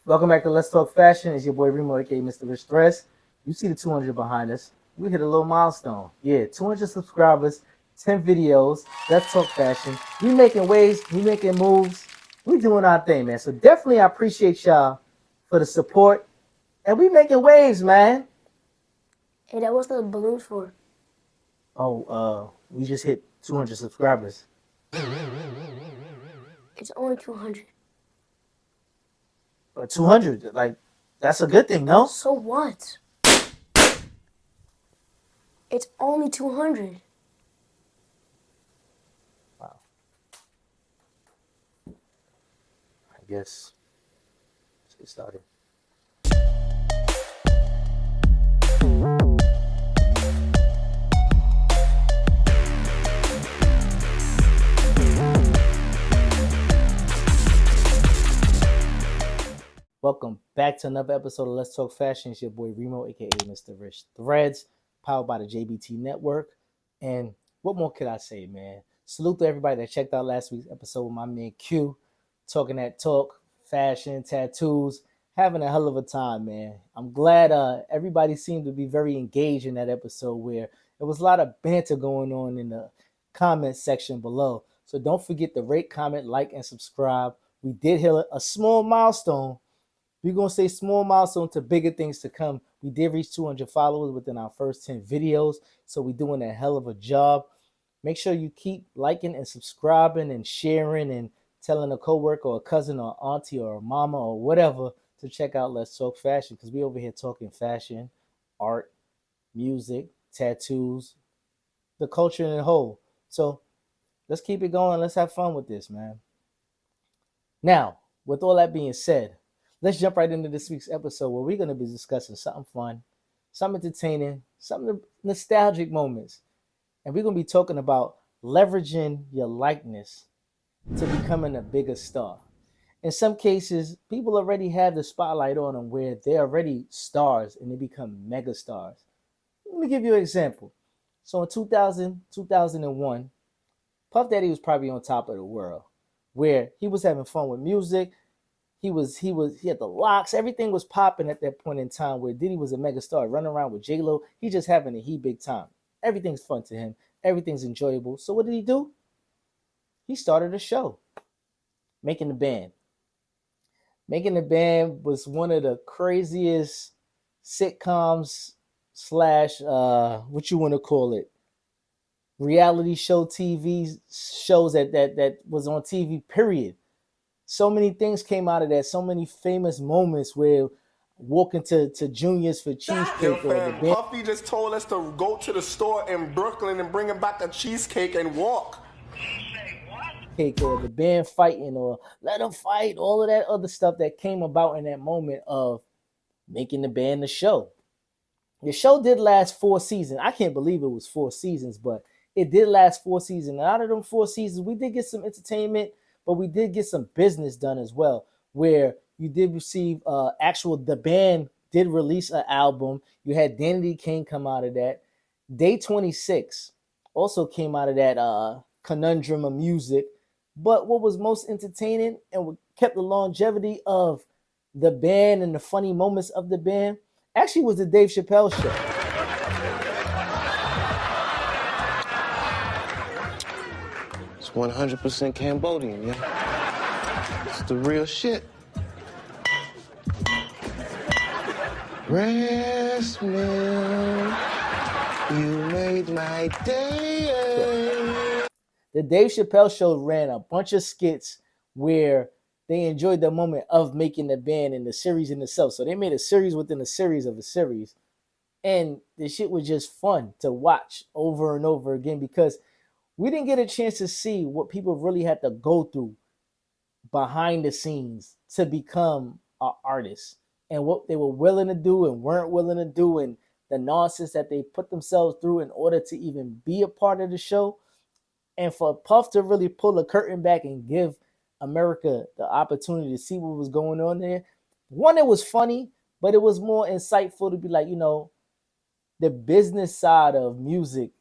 Welcome back to Let's Talk Fashion. It's your boy Remo, aka Mr. Rich Threads. You see the 200 behind us. We hit a little milestone. Yeah, 200 subscribers, 10 videos. Let's Talk Fashion. We making waves. We making moves. We doing our thing, man. So definitely I appreciate y'all for the support. And we making waves, man. Hey, that was the balloons for. We just hit 200 subscribers. It's only 200. But 200, like, that's a good thing, no? So what? It's only 200. Wow. I guess. Let's get started. Welcome back to another episode of Let's Talk Fashion. It's your boy Remo, aka Mr. Rich Threads, powered by the JBT Network. And what more could I say, man? Salute to everybody that checked out last week's episode with my man Q, talking that talk, fashion, tattoos, having a hell of a time, man. I'm glad everybody seemed to be very engaged in that episode where there was a lot of banter going on in the comment section below. So don't forget to rate, comment, like, and subscribe. We did hit a small milestone. We're going to say small milestone to bigger things to come. We did reach 200 followers within our first 10 videos, so we're doing a hell of a job. Make sure you keep liking and subscribing and sharing and telling a coworker or a cousin or auntie or a mama or whatever to check out Let's Talk Fashion, because we over here talking fashion, art, music, tattoos, the culture in a whole. So let's keep it going. Let's have fun with this, man. Now, with all that being said, let's jump right into this week's episode where we're going to be discussing something fun, something entertaining, some nostalgic moments. And we're going to be talking about leveraging your likeness to becoming a bigger star. In some cases, people already have the spotlight on them where they're already stars and they become mega stars. Let me give you an example. So in 2001, Puff Daddy was probably on top of the world, where he was having fun with music. He had the locks. Everything was popping at that point in time where Diddy was a mega star, running around with J-Lo. He just having a big time. Everything's fun to him. Everything's enjoyable. So what did he do? He started a show, Making the Band. Making the Band was one of the craziest sitcoms / what you want to call it, reality show TV shows that was on TV, period. So many things came out of that. So many famous moments where walking to Junior's for cheesecake. Yo, fam, Puffy just told us to go to the store in Brooklyn and bring him back a cheesecake and walk. Or the band fighting, or let them fight, all of that other stuff that came about in that moment of Making the Band the show. The show did last 4 seasons. I can't believe it was 4 seasons, but it did last 4 seasons. And out of them 4 seasons, we did get some entertainment, but we did get some business done as well, where you did receive the band did release an album. You had Danity Kane come out of that. Day 26 also came out of that conundrum of music. But what was most entertaining and what kept the longevity of the band and the funny moments of the band actually was the Dave Chappelle show. It's 100% Cambodian, yeah. It's the real shit. Breast milk, you made my day. The Dave Chappelle show ran a bunch of skits where they enjoyed the moment of making the band and the series in itself. So they made a series within a series of a series. And the shit was just fun to watch over and over again, because we didn't get a chance to see what people really had to go through behind the scenes to become an artist, and what they were willing to do and weren't willing to do, and the nonsense that they put themselves through in order to even be a part of the show. And for Puff to really pull the curtain back and give America the opportunity to see what was going on there. One, it was funny, but it was more insightful to be like, the business side of music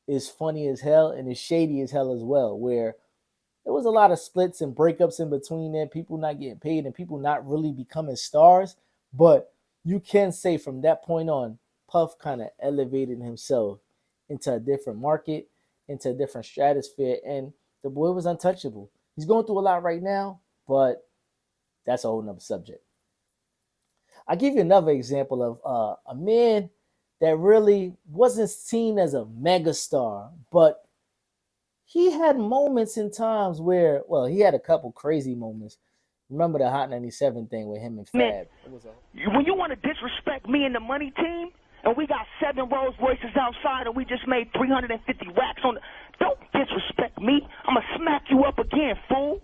is funny as hell and is shady as hell as well, where there was a lot of splits and breakups in between there, people not getting paid and people not really becoming stars. But you can say from that point on, Puff kind of elevated himself into a different market, into a different stratosphere, and the boy was untouchable. He's going through a lot right now, but that's a whole nother subject. I'll give you another example of a man that really wasn't seen as a megastar, but he had moments in times where, well, he had a couple crazy moments. Remember the Hot 97 thing with him and Fab? When you want to disrespect me and the money team, and we got 7 Rolls Royces outside, and we just made 350 racks on. Don't disrespect me. I'ma smack you up again, fool.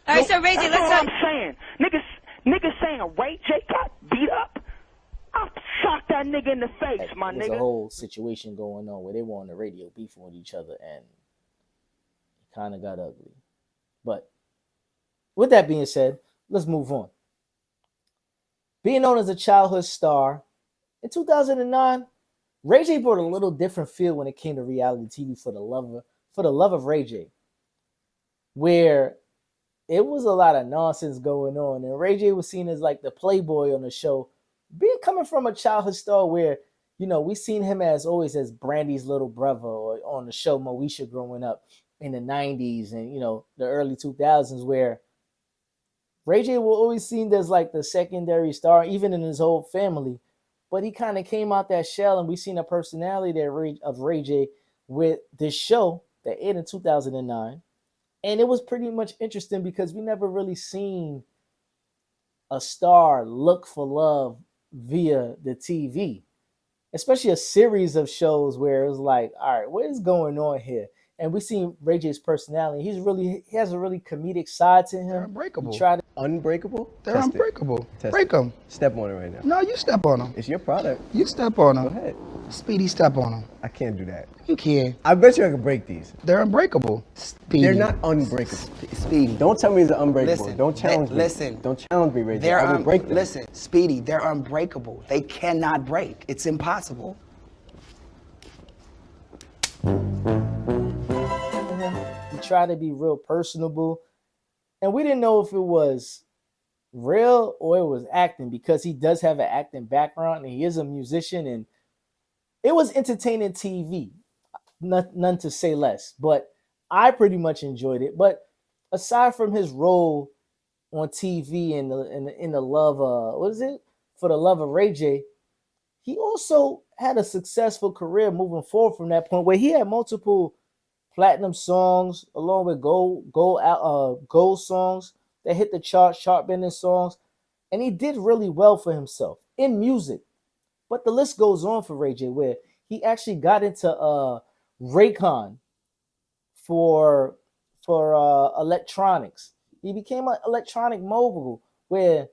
All right, so Ray J, That's let's all talk. I'm saying. Niggas saying Ray J got beat up. I'll sock that nigga in the face, my There's nigga. a whole situation going on where they were on the radio beefing with each other, and it kind of got ugly. But with that being said, let's move on. Being known as a childhood star, in 2009, Ray J brought a little different feel when it came to reality TV for the love of Ray J, where it was a lot of nonsense going on, and Ray J was seen as like the playboy on the show, being coming from a childhood star where, you know, we seen him as always as Brandy's little brother, or on the show Moesha growing up in the 90s and, you know, the early 2000s, where Ray J was always seen as like the secondary star, even in his whole family. But he kind of came out that shell, and we seen a personality of Ray J with this show that aired in 2009. And it was pretty much interesting because we never really seen a star look for love via the TV, especially a series of shows where it was like, all right, what is going on here? And we see Ray J's personality. He has a really comedic side to him. They're unbreakable. Unbreakable? They're Test it. unbreakable. Test Break it. them. Step on it right now. No, you step on them. It's your product. You step on them. Go ahead. Speedy, step on them. I can't do that. You can. I bet you I can break these. They're unbreakable. Speedy. They're not unbreakable. Speedy. Don't tell me they're unbreakable. Listen, Don't challenge me. listen. Don't challenge me, Ray J. They're I will break them. Listen, Speedy, they're unbreakable. They cannot break. It's impossible. He tried to be real personable, and we didn't know if it was real or it was acting, because he does have an acting background and he is a musician, and it was entertaining TV, none to say less. But I pretty much enjoyed it. But aside from his role on TV in the love, what is it? For the Love of Ray J, he also had a successful career moving forward from that point, where he had multiple platinum songs along with gold songs that hit the charts, chart-bending songs, and he did really well for himself in music. But the list goes on for Ray J, where he actually got into Raycon for electronics. He became an electronic mogul, where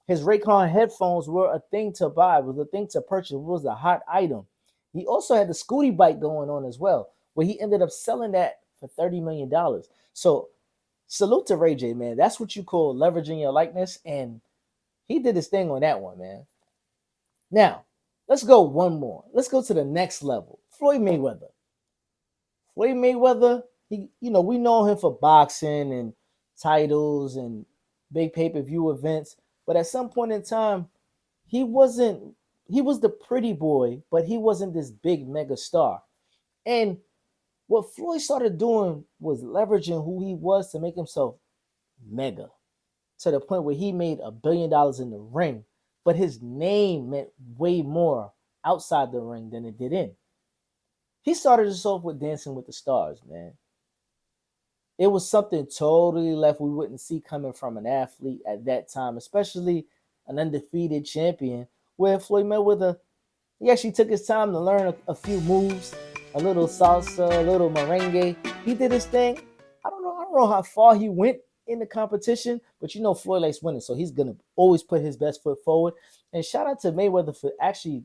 his Raycon headphones were a thing to buy, was a thing to purchase, was a hot item. He also had the Scooty bike going on as well, where he ended up selling that for $30 million. So salute to Ray J, man. That's what you call leveraging your likeness, and he did his thing on that one, man. Now, let's go one more. Let's go to the next level. Floyd Mayweather. Floyd Mayweather, we know him for boxing and titles and big pay-per-view events, but at some point in time, he was the pretty boy, but he wasn't this big mega star. And what Floyd started doing was leveraging who he was to make himself mega, to the point where he made $1 billion in the ring, but his name meant way more outside the ring than it did in. He started us off with Dancing with the Stars, man. It was something totally left we wouldn't see coming from an athlete at that time, especially an undefeated champion, where Floyd Mayweather, he actually took his time to learn a few moves, a little salsa, a little merengue. He did his thing. I don't know how far he went in the competition, but you know Floyd likes winning, so he's gonna always put his best foot forward. And shout out to Mayweather for actually,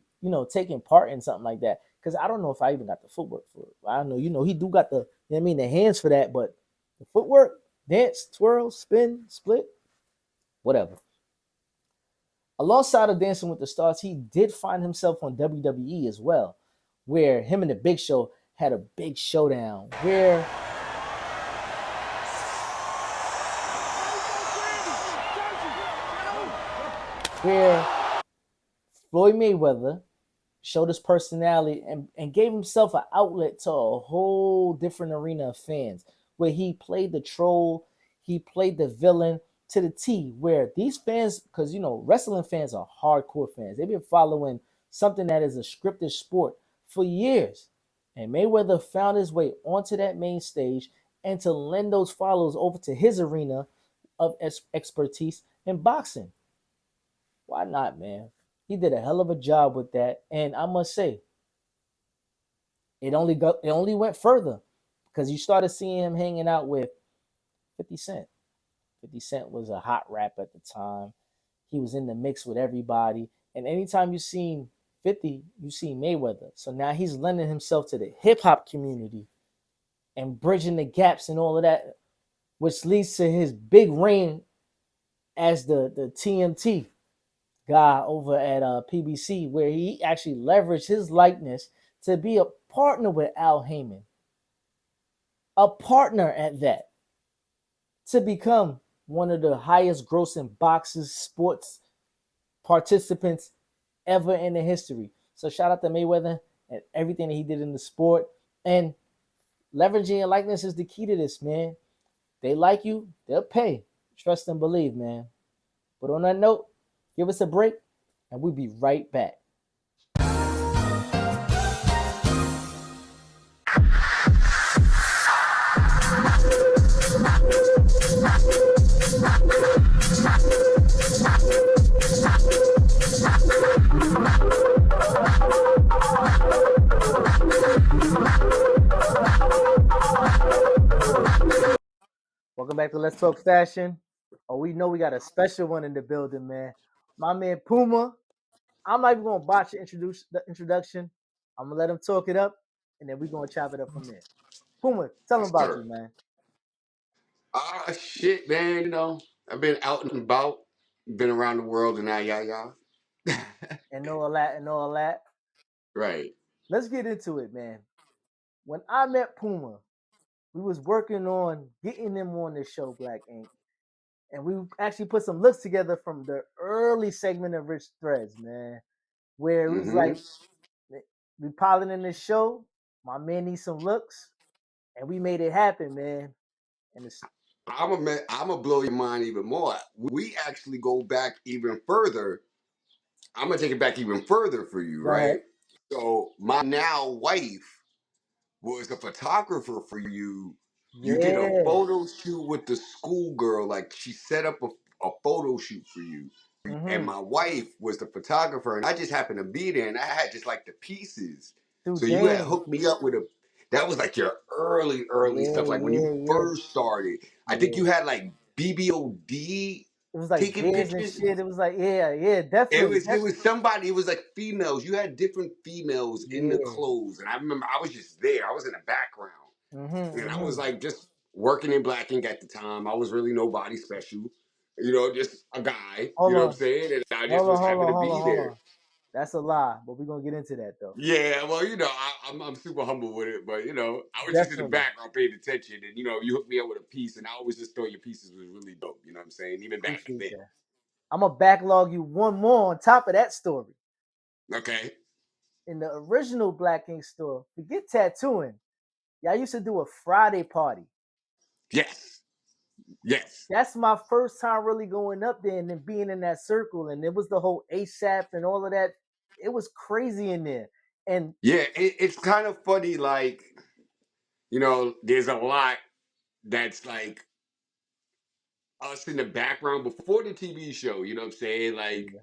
taking part in something like that, because I don't know if I even got the footwork for it. I don't know, he do got the, the hands for that, but the footwork, dance, twirl, spin, split, whatever. Alongside of Dancing with the Stars, he did find himself on WWE as well, where him and the Big Show had a big showdown, where where Floyd Mayweather showed his personality and gave himself an outlet to a whole different arena of fans, where he played the troll, he played the villain to the T, where these fans, because wrestling fans are hardcore fans, they've been following something that is a scripted sport for years. And Mayweather found his way onto that main stage and to lend those followers over to his arena of expertise in boxing. Why not, man? He did a hell of a job with that, and I must say, it only went further because you started seeing him hanging out with 50 Cent. 50 Cent was a hot rap at the time. He was in the mix with everybody, and anytime you seen 50, you see Mayweather. So now he's lending himself to the hip hop community and bridging the gaps and all of that, which leads to his big reign as the TMT guy over at PBC, where he actually leveraged his likeness to be a partner with Al Heyman, a partner at that, to become one of the highest grossing boxers, sports participants ever in the history. So shout out to Mayweather and everything that he did in the sport. And leveraging your likeness is the key to this, man. They like you, they'll pay. Trust and believe, man. But on that note, give us a break, and we'll be right back. Welcome back to Let's Talk Fashion. Oh, we know we got a special one in the building, man. My man Puma. I'm not even gonna botch the introduction. I'm gonna let him talk it up, and then we're gonna chop it up from there. Puma, tell him about you, man. Shit, man. I've been out and about, been around the world, and yeah. And all that. Right. Let's get into it, man. When I met Puma, we was working on getting them on the show, Black Ink. And we actually put some looks together from the early segment of Rich Threads, man. Where it was like, we piloting this show, my man needs some looks, and we made it happen, man. And I'm gonna blow your mind even more. We actually go back even further. I'm gonna take it back even further for you, go ahead. right? So my now wife was a photographer for you. You did a Yeah. photo shoot with the schoolgirl, like she set up a photo shoot for you. And my wife was the photographer, and I just happened to be there, and I had just like the pieces. Dude, So you had dang. hooked me up with that was like your early stuff, like when you Yeah. first started. I think Yeah. you had like BBOD It was like taking beers and pictures. shit. It was like, yeah, definitely. It was somebody, it was like females. You had different females in the Yeah. clothes. And I remember I was just there. I was in the background. And I was Mm-hmm. like just working in Black Ink at the time. I was really nobody special. Just a guy. Hold You know what on. I'm saying? And I just Hold on, was hold happy on, to hold on, be hold there. on. That's a lie, but we're gonna get into that though. Yeah, well, I'm super humble with it, but I was just in the Definitely. background paying attention, and you hooked me up with a piece, and I always just thought your pieces was really dope. You know what I'm saying? Even back Appreciate then. that. I'm gonna backlog you one more on top of that story. Okay. In the original Black Ink store, forget tattooing. Y'all used to do a Friday party. Yes. That's my first time really going up there and then being in that circle. And it was the whole ASAP and all of that. It was crazy in there. And Yeah, it's kind of funny, like, there's a lot that's like us in the background before the TV show, you know what I'm saying? Like,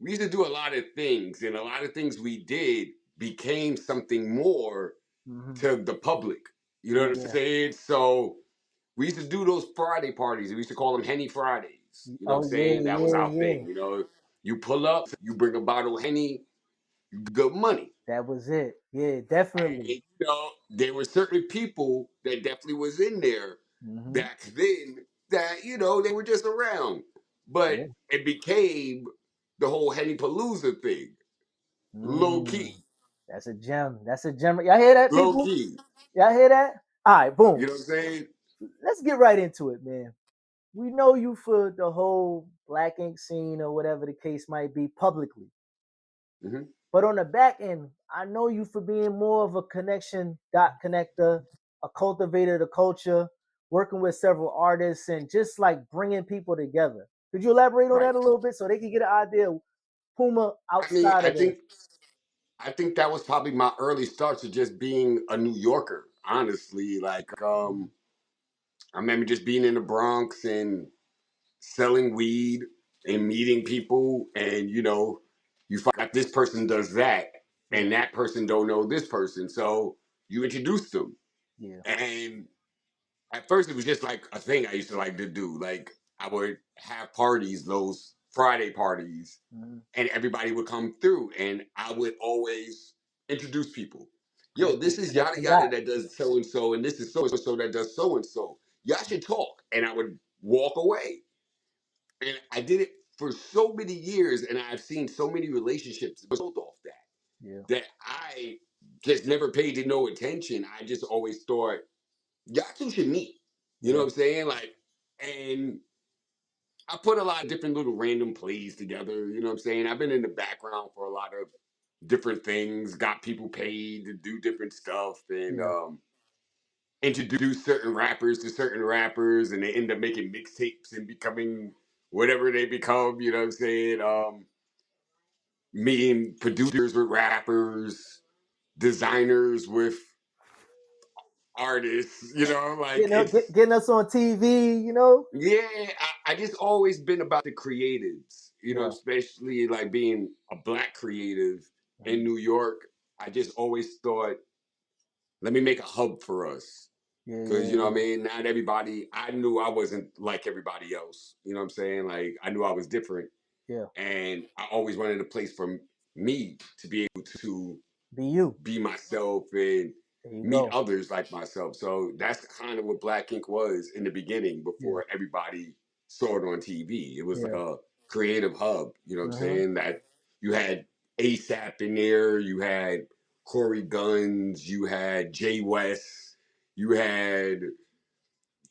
we used to do a lot of things, and a lot of things we did became something more to the public. You know what I'm saying? So we used to do those Friday parties. We used to call them Henny Fridays. You know what I'm saying? That was our thing. You pull up, you bring a bottle of Henny, you get money. That was it. Yeah, definitely. And, there were certain people that definitely was in there back then that, they were just around. But it became the whole Henny Palooza thing. Low key. That's a gem. That's a gem. Y'all hear that, Low people? key. Y'all hear that? All right, boom. You know what I'm saying? Let's get right into it, man. We know you for the whole Black ink scene or whatever the case might be publicly. Mm-hmm. But on the back end, I know you for being more of a connection dot connector, a cultivator of the culture, working with several artists and just like bringing people together. Could you elaborate on Right. that a little bit so they can get an idea of Puma I mean, outside of the I think that was probably my early starts of just being a New Yorker. Honestly, like I remember just being in the Bronx and selling weed and meeting people, and you find out this person does that, and that person don't know this person, so you introduce them. yeah. And at first, it was just like a thing I used to like to do. Like I would have parties, those Friday parties, Mm-hmm. and everybody would come through, and I would always introduce people. Yo, this is yada Connecting yada dots. that does so and so, and this is so and so that does so and so. Y'all should talk, and I would walk away. And I did it for so many years, and I've seen so many relationships built off Yeah. that I just never paid it no attention. I just always thought y'all two should meet. You know Yeah. what I'm saying? Like, and I put a lot of different little random plays together. You know what I'm saying? I've been in the background for a lot of different things, got people paid to do different stuff, and Yeah. introduce certain rappers to certain rappers, and they end up making mixtapes and becoming whatever they become. You know what I'm saying? Meeting producers with rappers, designers with artists. Like Getting us on TV, you know? yeah, I just always been about the creatives, Yeah. especially like being a black creative in New York. I just always thought, let me make a hub for us. Yeah. Because, Yeah. what I mean? Not everybody, I knew I wasn't like everybody else. You know what I'm saying? Like, I knew I was different. Yeah. And I always wanted a place for me to be able to Be you. be myself and There you meet go. others like myself. So that's kind of what Black Ink was in the beginning Yeah. before everybody saw it on TV. It was like Yeah. a creative hub, you know what I'm Mm-hmm. saying? That you had ASAP in there, you had Corey Guns, you had Jay West, you had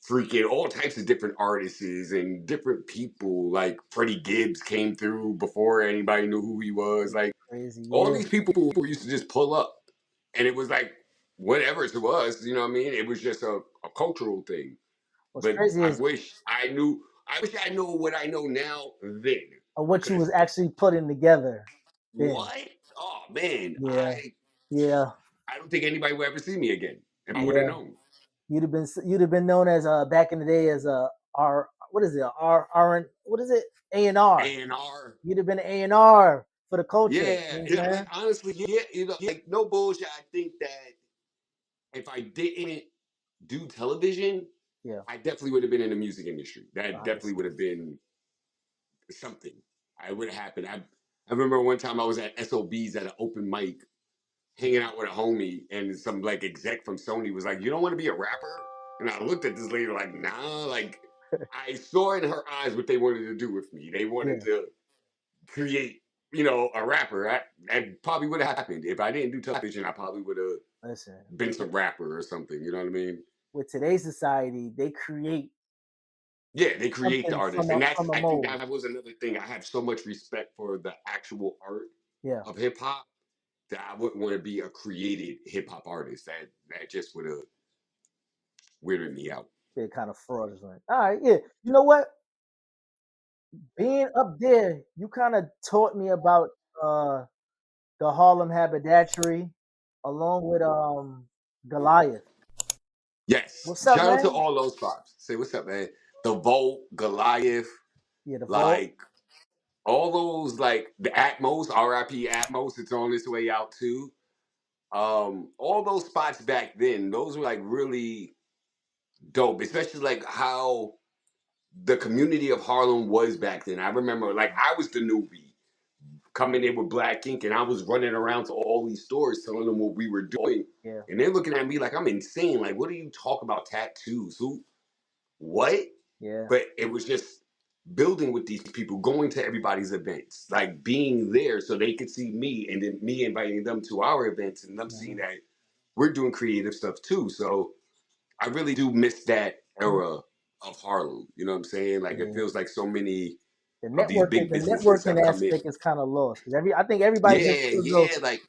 freaking all types of different artists and different people. Like Freddie Gibbs came through before anybody knew who he was. Like Crazy. all Yeah. these people who used to just pull up, and it was like whatever it was, you know what I mean? It was just a cultural thing. What's But crazy I is wish I knew. I wish I knew what I know now then. what you Cause was actually putting together then. what? Oh man, Yeah. Yeah. I don't think anybody will ever see me again if I would have Yeah. known. You'd have been known as back in the day as R what is it? What is it? A&R. A&R. You'd have been A&R for the culture. Yeah, You know what I'm saying? like honestly, yeah, like no bullshit. I think that if I didn't do television, Yeah. I definitely would have been in the music industry. That definitely 100%. would have been something. I would have happened. I remember one time I was at SOBs at an open mic, hanging out with a homie, and some like exec from Sony was like, "You don't want to be a rapper?" And I looked at this lady like, "Nah." Like I saw in her eyes what they wanted to do with me. They wanted Yeah. to create, a rapper. That probably would have happened if I didn't do television. I probably would have Listen, been some rapper or something. You know what I mean? with today's society, they create Yeah, they create the something artists, from and a that's from a I think mold. that was another thing. I have so much respect for the actual art Yeah. of hip hop that I wouldn't want to be a created hip hop artist. That just would have weirded me out. They're kind of fraudulent. All right, yeah. You know what? Being up there, you kind of taught me about uh the Harlem haberdashery along with Goliath. Yes, What's up, shout out to man? all those spots. Say what's up, man. The Volt, Goliath, Yeah, the vault. like all those, like the Atmos, RIP Atmos. It's on its way out too. All those spots back then, those were like really dope, especially like how the community of Harlem was back then. I remember like I was the newbie coming in with Black Ink, and I was running around to all these stores telling them what we were doing. Yeah. And they're looking at me like I'm insane. Like, what do you talk about tattoos? Who? What? Yeah. But it was just building with these people, going to everybody's events, like being there so they could see me, and then me inviting them to our events, and them seeing Mhm. that we're doing creative stuff too. So I really do miss that era of Harlem. You know what I'm saying? Like it Yeah. feels like so many The of these big businesses networking have come in. aspect is kind of lost because I think everybody just Yeah, feels yeah, those like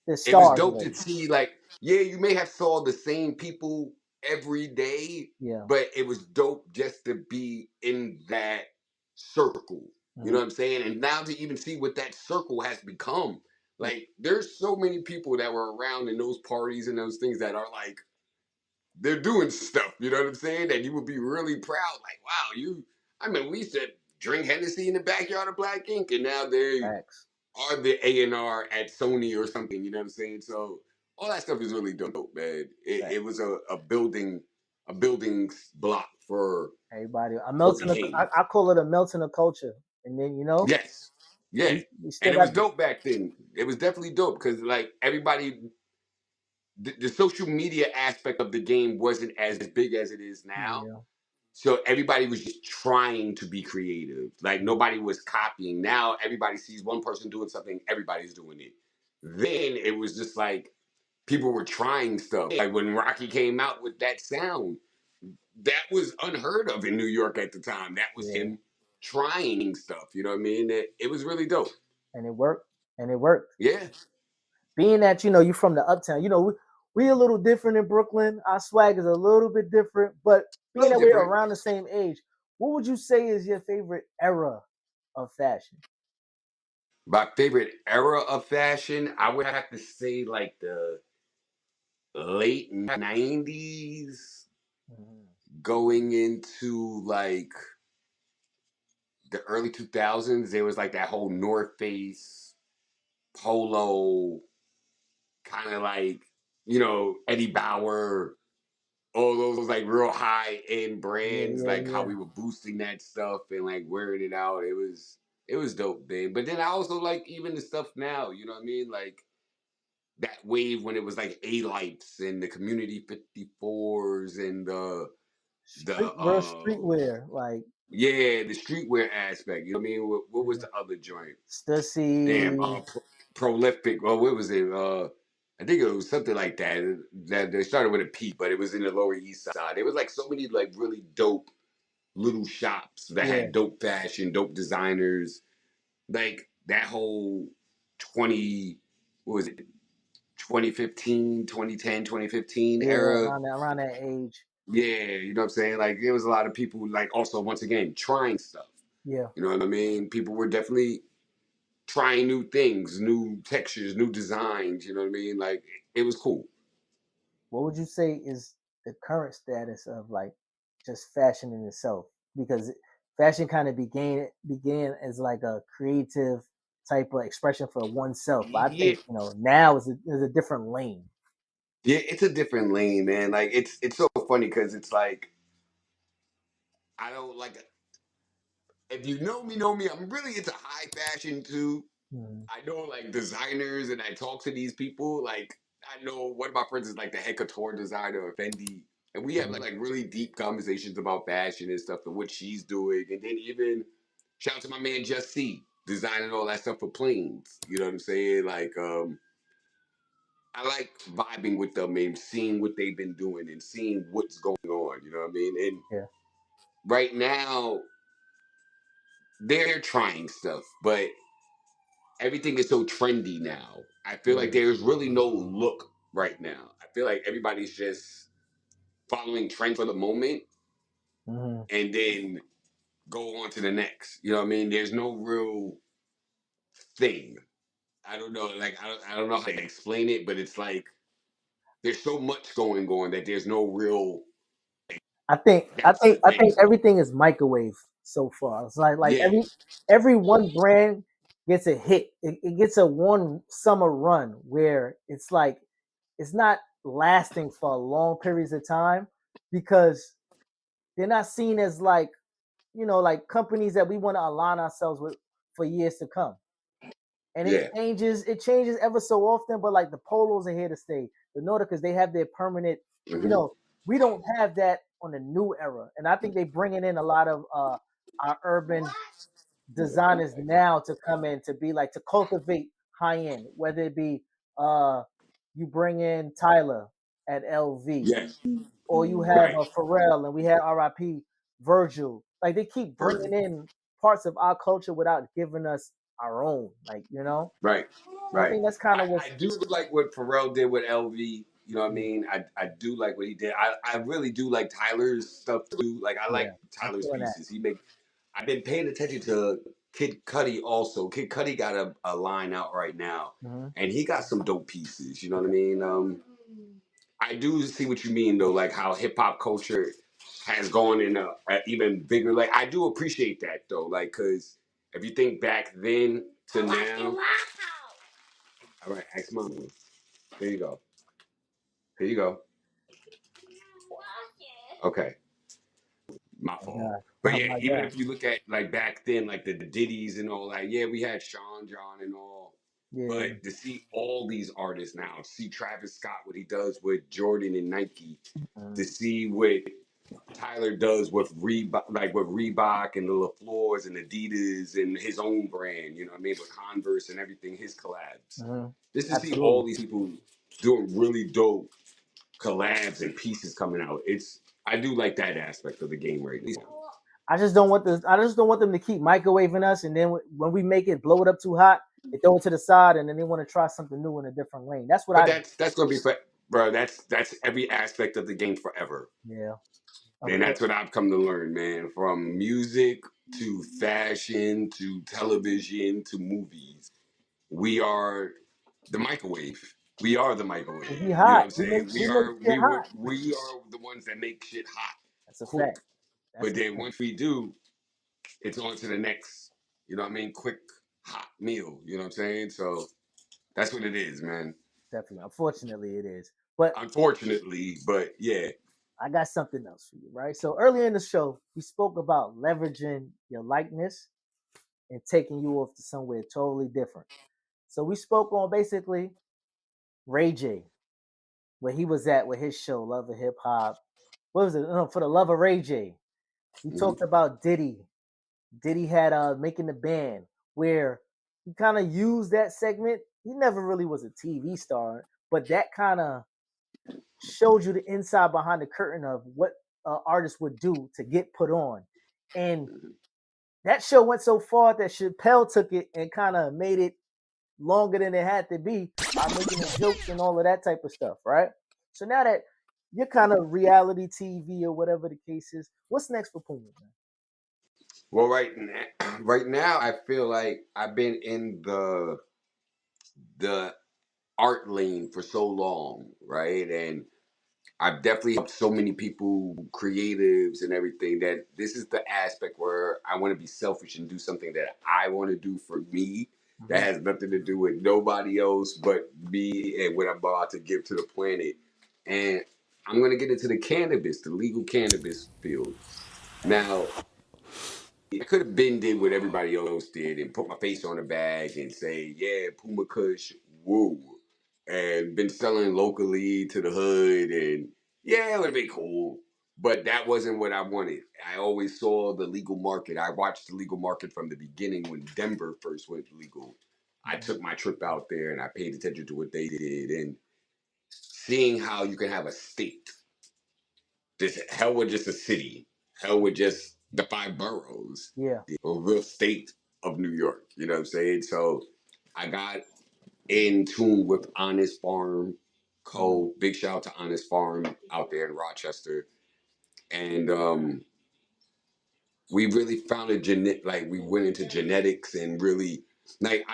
they're it was stars dope to already. see. Like, yeah, you may have saw the same people every day, Yeah. but it was dope just to be in that circle. You know Mhm. what I'm saying? And now to even see what that circle has become. Like, there's so many people that were around in those parties and those things that are like they're doing stuff. You know what I'm saying? That you would be really proud. Like, wow, you. I mean, we used to drink Hennessy in the backyard of Black Ink, and now they Facts. are the A&R at Sony or something. You know what I'm saying? So all that stuff is really dope, man. Facts. It was a building block for Everybody, the game. I call it a melting of culture, and then Yes, yeah, we still and it got was dope back then. It was definitely dope because like everybody, the social media aspect of the game wasn't as big as it is now. yeah. So everybody was just trying to be creative. Like Mhm. nobody was copying. Now everybody sees one person doing something, everybody's doing it. Then it was just like people were trying stuff. Like when Rocky came out with that sound, that was unheard of in New York at the time. That was Yeah, him trying stuff. You know what I mean? It was really dope. and it worked, and it worked. Yeah. Being that you from the uptown, we a little different in Brooklyn. Our swag is a little bit different, but A being little that we're different. around the same age, what would you say is your favorite era of fashion? My favorite era of fashion, I would have to say like the late 90s Mhm. going into like the early 2000s. There was like that whole North Face polo kind of like, Eddie Bauer, all those like real high end Yeah, brands, yeah, like how yeah, we were boosting that stuff and like wearing it out. It was dope then. But then I also like even the stuff now, you know what I mean? Like that wave when it was like A lights and the community 54s and the streetwear, like yeah, the streetwear aspect. You know what I mean? What was the other joint? Damn, Stussy. prolific. Well, what was it? I think it was something like that. That they started with a P, but it was in the Lower East Side. There was like so many like really dope little shops that Yeah, had dope fashion, dope designers. Like that whole 20, what was it? 2015, 2010, 2015 yeah, era. around that age. Yeah, you know what I'm saying? Like there was a lot of people like also once again trying stuff. Yeah. You know what I mean? People were definitely trying new things, new textures, new designs. You know what I mean? Like it was cool. What would you say is the current status of like just fashion in itself? Because fashion kind of began as like a creative type of expression for oneself. But I Yeah, think now is a different lane. yeah, it's a different lane, man. Like it's so funny because it's like I don't like if you know me. I'm really into high fashion too. Mhm. I know like designers, and I talk to these people. Like I know one of my friends is like the head couture designer of Fendi, and we have Mhm. like really deep conversations about fashion and stuff and what she's doing. And then even shout out to my man Just C designing all that stuff for planes. You know what I'm saying? Like I like vibing with them and seeing what they've been doing and seeing what's going on. You know what I mean? And Yeah. right now they're trying stuff, but everything is so trendy now. I feel Yeah. like there's really no look right now. I feel like everybody's just following trends for the moment Hmm. and then go on to the next. You know what I mean? There's no real thing. I don't know. Like I don't know how to explain it, but it's like there's so much going on that there's no real that's the I thing. think everything is microwave so far. It's like Yeah, every one brand gets a hit. It gets a one summer run where it's like it's not lasting for long periods of time because they're not seen as like like companies that we want to align ourselves with for years to come. And yeah. it changes ever so often, but like the polos are here to stay. The Nauticas, they have their permanent, you Hmm. know, we don't have that on the new era. And I think they bringing in a lot of our urban designers now to come in to be like to cultivate high end, whether it be you bring in Tyler at LV, Yeah. or you have Right. a Pharrell, and we had RIP Virgil. Like they keep bringing Perfect. in parts of our culture without giving us our own. Like, you know, Right. I Right. think that's kind of I what's do like what Pharrell did with LV. You know what I yeah, mean? I do like what he did. I really do like Tyler's stuff too. Like I yeah, like I'm Tyler's feeling that. pieces. I've been paying attention to Kid Cudi also. Kid Cudi got a line out right now, Hmm. and he got some dope pieces. You know what I Okay. mean? I do see what you mean though, like how hip hop culture has gone in a even bigger. Like I do appreciate that though, like because if you think back then to now. All right, ask mom. Here you go. Here you go. Okay, my My fault. God. But Oh yeah, my even God. if you look at like back then, like the Diddy's and all that, yeah, we had Sean John and all. Yeah. But to see all these artists now, to see Travis Scott, what he does with Jordan and Nike, Mm-hmm. to see what Tyler does with Reebok and the LaFleurs and Adidas and his own brand, you know what I mean, with Converse and everything, his collabs. Mm-hmm. Just to see Absolutely. all these people doing really dope collabs and pieces coming out. I do like that aspect of the game right now. I just don't want them to keep microwaving us, and then when we make it, blow it up too hot, they throw it to the side, and then they want to try something new in a different lane. That's what But I. that's gonna be for bro. That's every aspect of the game forever, Yeah. and that's Unfortunately. what I've come to learn, man. From music to fashion to television to movies, we are the microwave. We are the microwave. We You know hot. what I'm saying? We make shit hot. We are the ones that make shit hot, That's a quick. fact. That's But a then fact. once we do, it's on to the next. You know what I mean? Quick, hot meal. You know what I'm saying? So that's what it is, man. Definitely. Unfortunately, it is. But Unfortunately, but yeah. I got something else for you, right? So earlier in the show, we spoke about leveraging your likeness and taking you off to somewhere totally different. So we spoke on basically Ray J, where he was at with his show, Love of Hip Hop. What was it? No, for the Love of Ray J. We Mhm. talked about Diddy. Diddy had making the band, where he kind of used that segment. He never really was a TV star, but that kind of showed you the inside behind the curtain of what artists would do to get put on. And that show went so far that Chappelle took it and kind of made it longer than it had to be by making the jokes and all of that type of stuff, right? So now that you're kind of reality TV or whatever the case is, what's next for Puma, man? Well, right now, I feel like I've been in the art lane for so long, right? And I've definitely helped so many people, creatives and everything, that this is the aspect where I want to be selfish and do something that I want to do for me that Mm-hmm. has nothing to do with nobody else but me and what I'm about to give to the planet. And I'm going to get into the legal cannabis field. Now, I could have been did what everybody else did and put my face on a bag and say, yeah, Puma Kush, woo. And been selling locally to the hood and yeah, it would have been cool. But that wasn't what I wanted. I always saw the legal market. I watched the legal market from the beginning when Denver first went legal. I took my trip out there and I paid attention to what they did and seeing how you can have a state. This hell with just a city. Hell with just the 5 boroughs Yeah. a real state of New York. You know what I'm saying? So I got in tune with Honest Farm Mm-hmm. Co. Big shout out to Honest Farm out there in Rochester. And we really found like we went into genetics and really like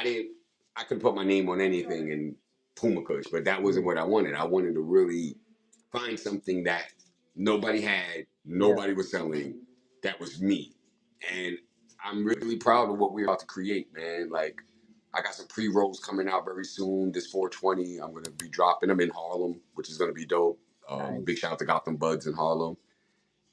I could put my name on anything in Puma Kush, but that wasn't Yeah. what I wanted. I wanted to really find something that nobody had, Yeah. nobody was selling, that was me. And I'm really proud of what we're about to create, man. Like, I got some pre rolls coming out very soon. This 420, I'm gonna be dropping them in Harlem, which is gonna be dope. Big Nice. shout out to Gotham Buds in Harlem,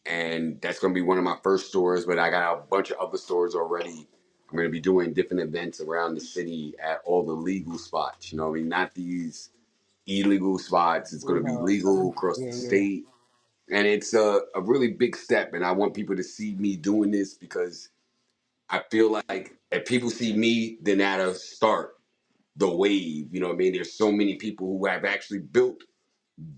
and that's gonna be one of my first stores. But I got a bunch of other stores already. I'm gonna be doing different events around the city at all the legal spots. You know what I mean? Not these illegal spots. It's You going to be know, legal across yeah, the yeah. state. And it's a really big step. And I want people to see me doing this because I feel like if people see me, then that'll start the wave. You know what I mean? There's so many people who have actually built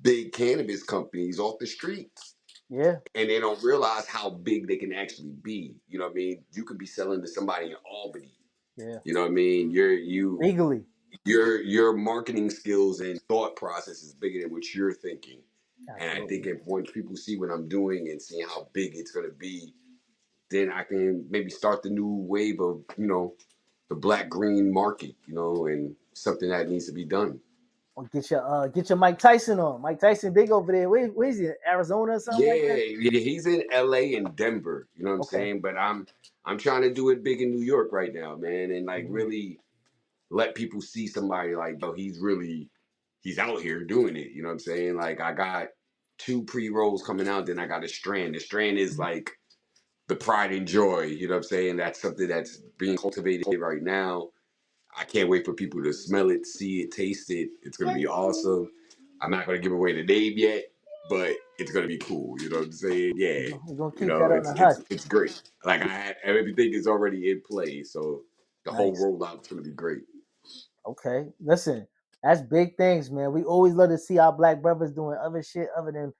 big cannabis companies off the streets. Yeah, and they don't realize how big they can actually be. You know what I mean? You could be selling to somebody in Albany. yeah. You know what I mean? Legally. Your marketing skills and thought process is bigger than what you're thinking. And I think Absolutely. if once people see what I'm doing and see how big it's gonna be, then I can maybe start the new wave of, the black green market, and something that needs to be done. Or get your Mike Tyson on. Mike Tyson big over there. Where is he? Arizona or something like Yeah, that? yeah, he's in LA and Denver, you know what I'm Okay. saying? But I'm trying to do it big in New York right now, man, and like Mhm. really let people see somebody like, yo, he's out here doing it, you know what I'm saying? Like I got two pre-rolls coming out, then I got a strand. The strand is like the pride and joy, you know what I'm saying? That's something that's being cultivated right now. I can't wait for people to smell it, see it, taste it. It's gonna be awesome. I'm not gonna give away the name yet, but it's gonna be cool. You know what I'm saying? Yeah. We're gonna keep that on It's the it's hush. it's great. Like everything is already in play, so the whole Nice. rollout's gonna be great. Okay. Listen, that's big things, man. We always love to see our black brothers doing other shit other than,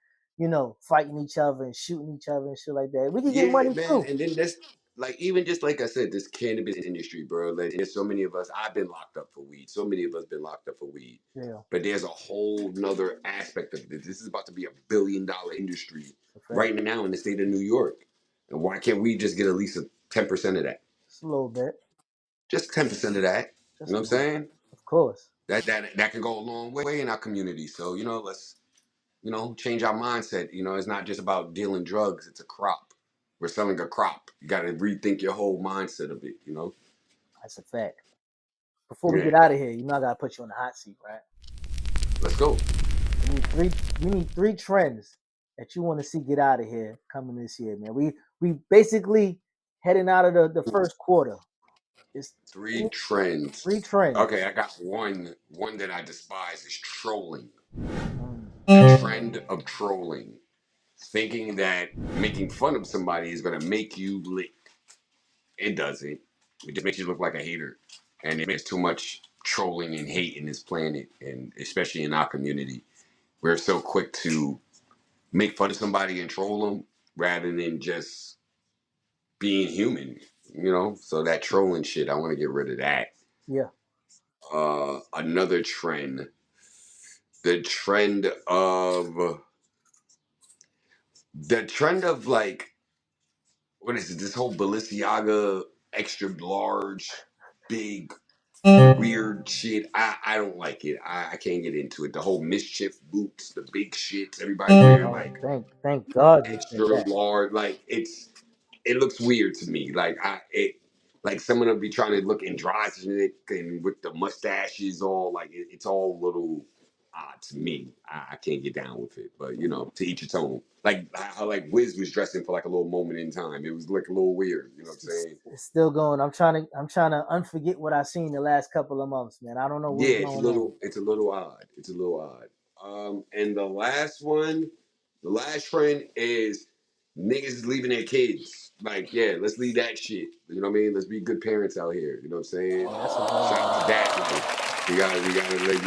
fighting each other and shooting each other and shit like that. We can get Yeah, money man. too. And then that's like even just like I said, this cannabis industry, bro. Like there's so many of us. I've been locked up for weed. So many of us been locked up for weed. Yeah, But there's a whole nother aspect of this. This is about to be $1 billion industry it's a fact. right now in the state of New York. And why can't we just get at least 10% of that? Just a little bit. Just 10% of that. You Just know a what I'm little. saying? Of course. That can go a long way in our community. So let's change our mindset. It's not just about dealing drugs. It's a crop. We're selling a crop. You got to rethink your whole mindset of it. That's a fact. Before we Yeah. get out of here, I gotta put you on the hot seat, right? Let's go. We need three trends that you want to see get out of here coming this year, man. We basically heading out of the first quarter. It's Three trends. three trends. Okay, I got one. One that I despise is trolling. Mm, The trend of trolling. Thinking that making fun of somebody is going to make you lit. It doesn't. It just makes you look like a hater. And it makes too much trolling and hate in this planet, and especially in our community. We're so quick to make fun of somebody and troll them rather than just being human, So that trolling shit, I want to get rid of that. yeah. Another trend, the trend of like, what is it? This whole Balenciaga extra large, big, weird shit. I don't like it. I can't get into it. The whole mischief boots, the big shits. Everybody wearing Oh, like thank God you said extra that. large. Like it looks weird to me. Like someone will be trying to look androgynous and with the mustaches all like it's all a little odd to me. I can't get down with it, but to each its own. Like how like Wiz was dressing for like a little moment in time. It was like a little weird. You know what I'm saying? It's still going. I'm trying to unforget what I've seen the last couple of months, man. I don't know Yeah, what's going on. it's a little odd. It's a little odd. And the last trend is niggas is leaving their kids. Like, yeah, let's leave that shit. You know what I mean? Let's be good parents out here. You know what I'm saying? Oh, that's a very Shout good out to point. dad life. We gotta like,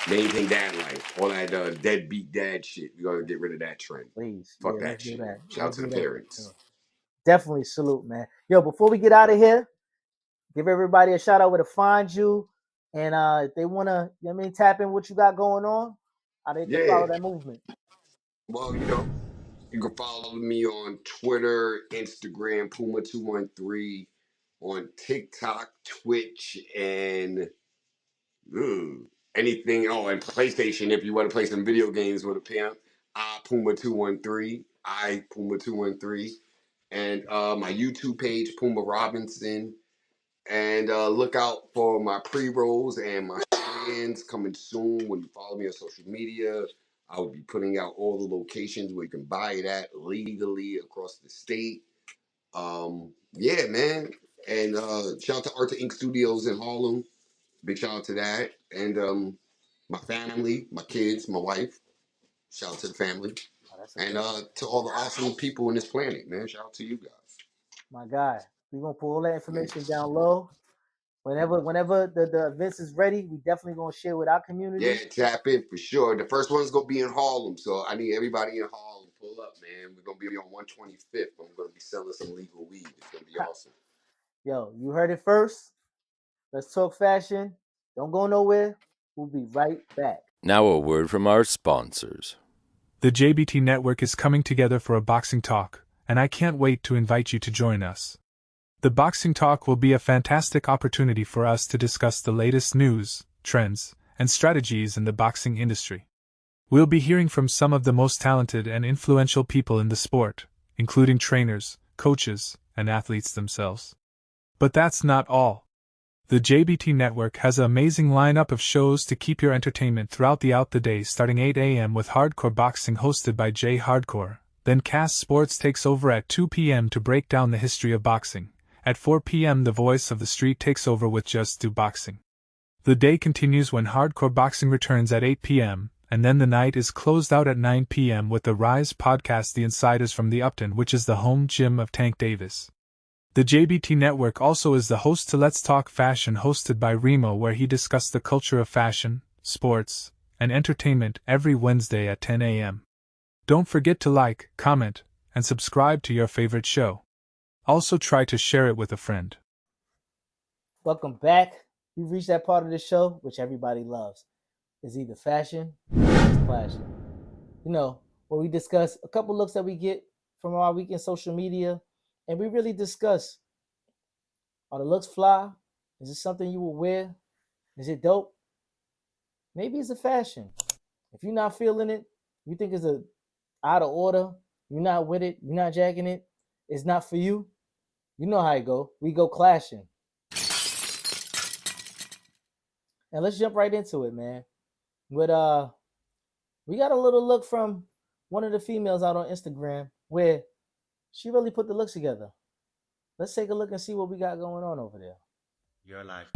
maintain dad life. All that deadbeat dad shit. We gotta get rid of that trend. Please, yeah, Fuck let's that do shit. that. Shout out Let's to the do that for parents. sure. Definitely salute, man. Yo, before we get out of here, give everybody a shout out where to find you. And if they wanna, tap in what you got going on, how they can Yeah. follow that movement. Well, you can follow me on Twitter, Instagram, Puma213, on TikTok, Twitch, and anything. Oh, and PlayStation if you want to play some video games with a pimp. Puma213. Puma213. And my YouTube page, Puma Robinson. And look out for my pre-rolls and my strands coming soon. When you follow me on social media, I will be putting out all the locations where you can buy it at legally across the state. Yeah, man. And shout out to Art to Ink Studios in Harlem. Big shout out to that. And my family, my kids, my wife. Shout out to the family. Oh, that's a And fact. to all the awesome people in this planet, man. Shout out to you guys. My guy. We're gonna put all that Man. information down low. Whenever the events is ready, we definitely gonna share with our community. Yeah, tap in for sure. The first one's gonna be in Harlem, so I need everybody in Harlem pull up, man. We're gonna be on 125th. I'm gonna be selling some legal weed. It's gonna be awesome. Yo, you heard it first. Let's talk fashion. Don't go nowhere. We'll be right back. Now a word from our sponsors. The JBT Network is coming together for a boxing talk, and I can't wait to invite you to join us. The boxing talk will be a fantastic opportunity for us to discuss the latest news, trends, and strategies in the boxing industry. We'll be hearing from some of the most talented and influential people in the sport, including trainers, coaches, and athletes themselves. But that's not all. The JBT Network has an amazing lineup of shows to keep your entertainment throughout the day, starting 8 a.m. with Hardcore Boxing hosted by Jay Hardcore. Then Cast Sports takes over at 2 p.m. to break down the history of boxing. At 4 p.m. the Voice of the Street takes over with Just Do Boxing. The day continues when Hardcore Boxing returns at 8 p.m., and then the night is closed out at 9 p.m. with the Rise podcast The Insiders from the Upton, which is the home gym of Tank Davis. The JBT Network also is the host to Let's Talk Fashion, hosted by Remo, where he discussed the culture of fashion, sports, and entertainment every Wednesday at 10 a.m. Don't forget to like, comment, and subscribe to your favorite show. Also try to share it with a friend. Welcome back. We've reached that part of the show which everybody loves. It's either fashion or it's clashing. You know, where we discuss a couple looks that we get from our weekend social media, and we really discuss, are the looks fly? Is it something you will wear? Is it dope? Maybe it's a fashion. If you're not feeling it, you think it's a out of order, you're not with it, you're not jacking it, it's not for you, you know how it go. We go clashing. And let's jump right into it, man. With we got a little look from one of the females out on Instagram where she really put the looks together. Let's take a look and see what we got going on over there. Your life.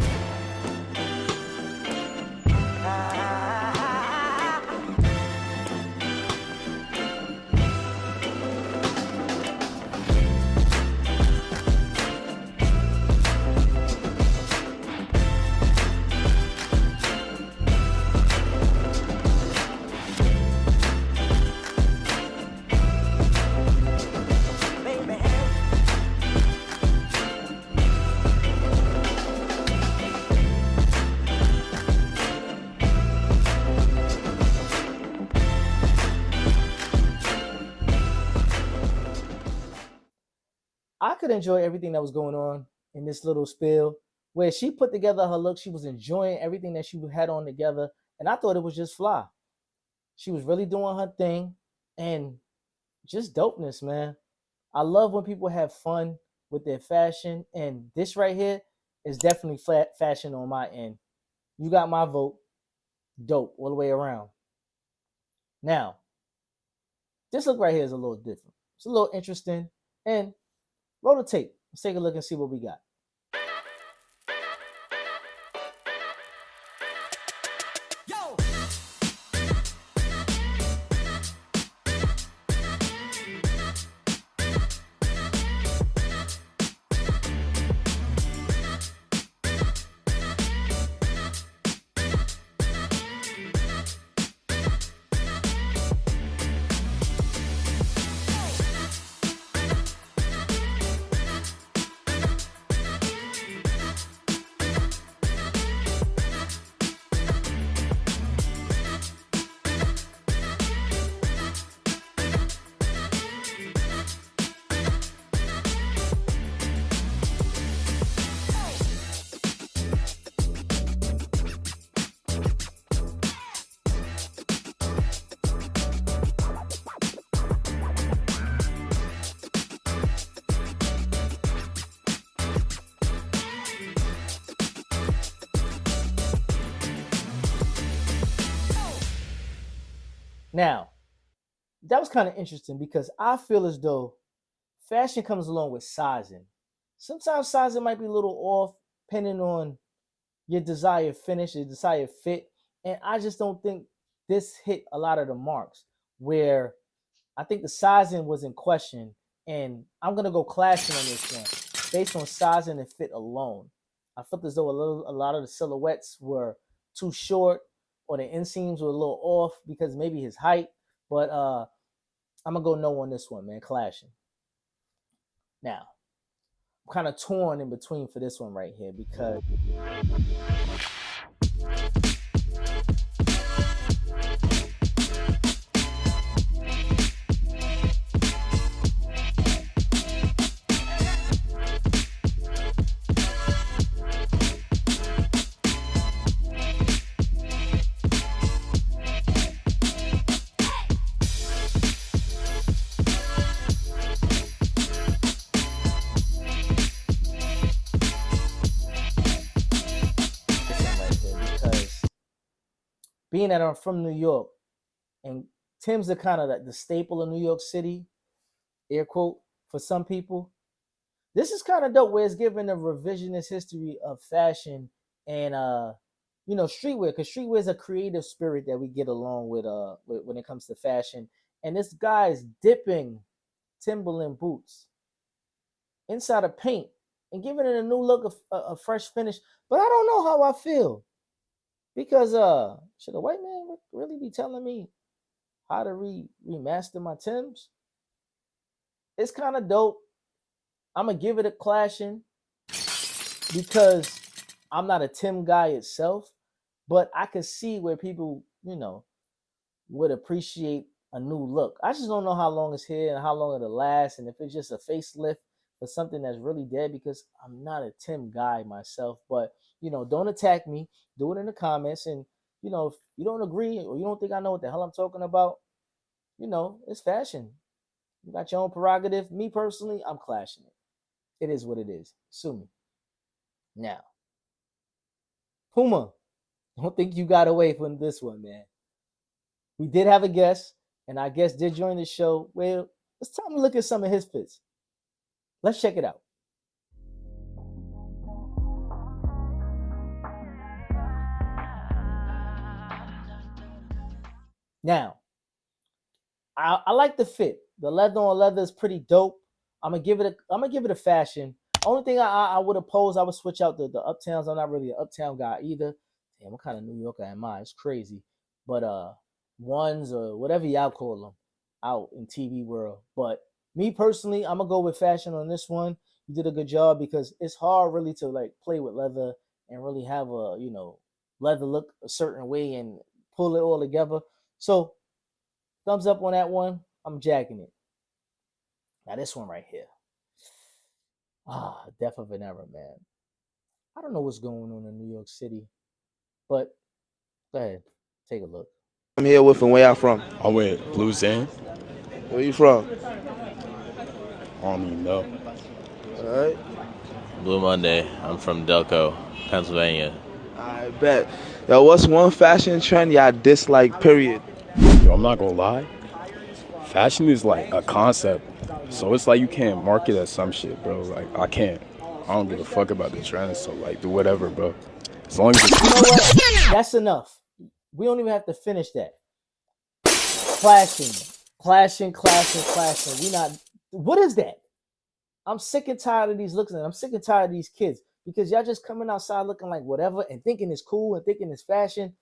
I could enjoy everything that was going on in this little spiel where she put together her look. She was enjoying everything that she had on together, and I thought it was just fly. She was really doing her thing, and just dopeness, man. I love when people have fun with their fashion, and this right here is definitely flat fashion on my end. You got my vote. Dope all the way around. Now, this look right here is a little different. It's a little interesting, and roll the tape. Let's take a look and see what we got. Now, that was kind of interesting because I feel as though fashion comes along with sizing. Sometimes sizing might be a little off depending on your desired finish, your desired fit. And I just don't think this hit a lot of the marks where I think the sizing was in question. And I'm going to go clashing on this one based on sizing and fit alone. I felt as though a lot of the silhouettes were too short, or the inseams were a little off because maybe his height. But I'm gonna go no on this one, man. Clashin. Now, I'm kind of torn in between for this one right here because being that I'm from New York, and Tim's are kind of the staple of New York City, air quote, for some people. This is kind of dope where it's giving a revisionist history of fashion and streetwear, because streetwear is a creative spirit that we get along with when it comes to fashion. And this guy's dipping Timberland boots inside of paint and giving it a new look, a fresh finish. But I don't know how I feel. Because should a white man really be telling me how to remaster my Timbs? It's kind of dope. I'm gonna give it a Clashin because I'm not a Tim guy itself, but I could see where people, would appreciate a new look. I just don't know how long it's here and how long it'll last, and if it's just a facelift for something that's really dead, because I'm not a Tim guy myself. But don't attack me. Do it in the comments, and if you don't agree or you don't think I know what the hell I'm talking about, it's fashion. You got your own prerogative. Me personally, I'm clashing it. It is what it is. Sue me. Now, Puma, don't think you got away from this one, man. We did have a guest, and our guest did join the show. Well, it's time to look at some of his fits. Let's check it out. Now, I like the fit. The leather on leather is pretty dope. I'm gonna give it a fashion. Only thing I would oppose, I would switch out the uptowns. I'm not really an uptown guy either. Damn, what kind of New Yorker am I? It's crazy. But ones or whatever y'all call them out in TV world. But me personally, I'm gonna go with fashion on this one. You did a good job, because it's hard really to like play with leather and really have a leather look a certain way and pull it all together. So thumbs up on that one. I'm jacking it. Now this one right here. Death of an Era, man. I don't know what's going on in New York City, but go ahead, take a look. I'm here with, and where y'all from? I'm with Blue Zen. Where you from? I don't even know. All right. Blue Monday. I'm from Delco, Pennsylvania. I bet. Yo, what's one fashion trend y'all dislike, period? Yo, I'm not gonna lie. Fashion is like a concept. So it's like you can't market as some shit, bro. Like, I can't. I don't give a fuck about the trends, so like, do whatever, bro. As long as it's... You know what? That's enough. We don't even have to finish that. Clashing. We not... What is that? I'm sick and tired of these looks, and I'm sick and tired of these kids, because y'all just coming outside looking like whatever and thinking it's cool and thinking it's fashion.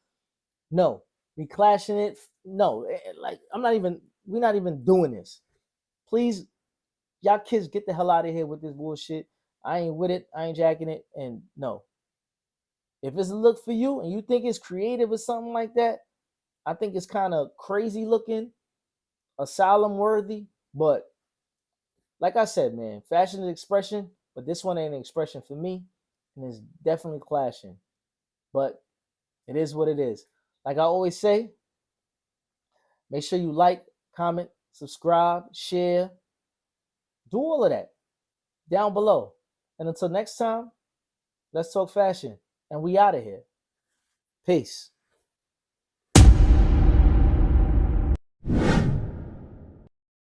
No. We clashing it. No. Like, we're not even doing this. Please, y'all kids, get the hell out of here with this bullshit. I ain't with it. I ain't jacking it. And no. If it's a look for you and you think it's creative or something like that, I think it's kind of crazy looking, asylum worthy. But like I said, man, fashion is expression, but this one ain't an expression for me. And it's definitely clashing. But it is what it is. Like I always say, make sure you like, comment, subscribe, share. Do all of that down below. And until next time, let's talk fashion. And we out of here. Peace.